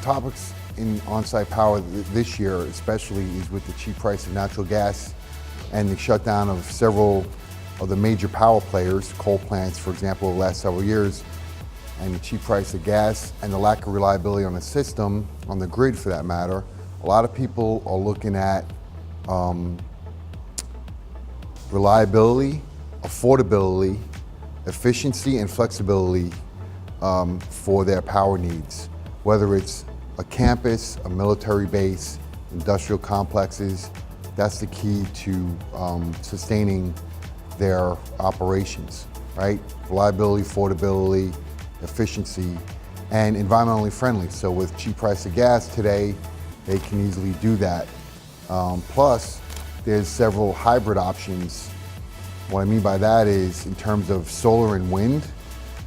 topics in on-site power this year, especially, is with the cheap price of natural gas and the shutdown of several of the major power players, coal plants, for example, the last several years, and the cheap price of gas and the lack of reliability on the system, on the grid for that matter. A lot of people are looking at reliability, affordability, efficiency, and flexibility for their power needs, whether it's a campus, a military base, industrial complexes. That's the key to sustaining their operations, right? Reliability, affordability, efficiency, and environmentally friendly. So with cheap price of gas today, they can easily do that. Plus, there's several hybrid options. What I mean by that is in terms of solar and wind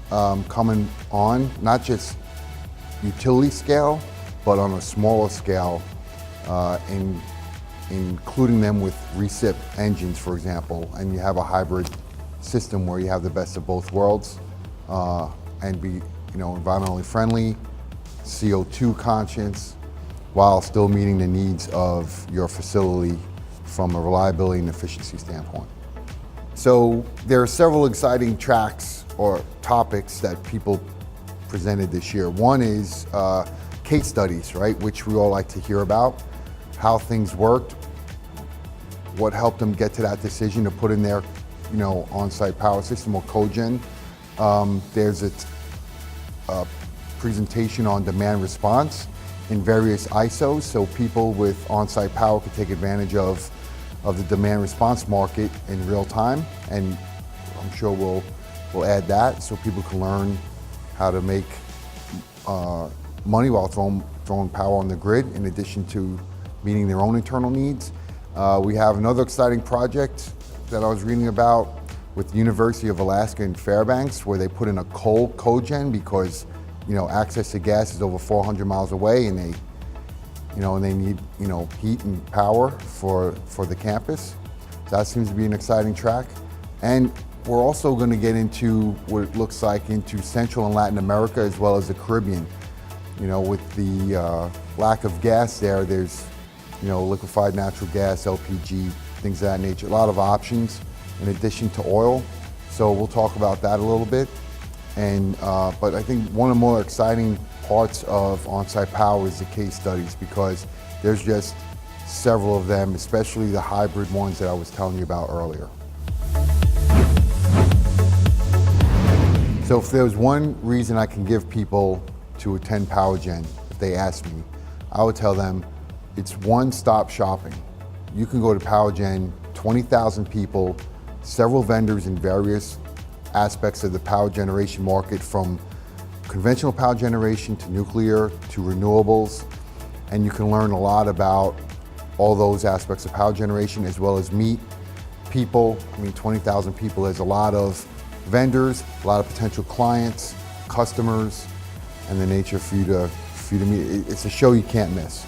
coming on, not just utility scale, but on a smaller scale, including them with recip engines, for example, and you have a hybrid system where you have the best of both worlds and be, environmentally friendly, CO2 conscious, while still meeting the needs of your facility from a reliability and efficiency standpoint. So there are several exciting tracks or topics that people presented this year. One is case studies, right, which we all like to hear about, how things worked, what helped them get to that decision to put in their, on-site power system or cogen. There's a presentation on demand response in various ISOs, so people with on-site power can take advantage of the demand response market in real time, and I'm sure we'll add that so people can learn how to make money while throwing power on the grid in addition to meeting their own internal needs. We have another exciting project that I was reading about with the University of Alaska in Fairbanks, where they put in a coal cogen because access to gas is over 400 miles away, and they need heat and power for the campus. So that seems to be an exciting track. And we're also going to get into what it looks like into Central and Latin America as well as the Caribbean. With the lack of gas there's liquefied natural gas, LPG, things of that nature. A lot of options in addition to oil. So we'll talk about that a little bit. But I think one of the more exciting parts of on-site power is the case studies, because there's just several of them, especially the hybrid ones that I was telling you about earlier. So if there's one reason I can give people to attend POWERGEN, if they ask me, I would tell them it's one-stop shopping. You can go to POWERGEN, 20,000 people, several vendors in various aspects of the power generation market, from conventional power generation to nuclear to renewables, and you can learn a lot about all those aspects of power generation, as well as meet people. 20,000 people, there's a lot of vendors, a lot of potential clients, customers, and the nature for you to meet. It's a show you can't miss.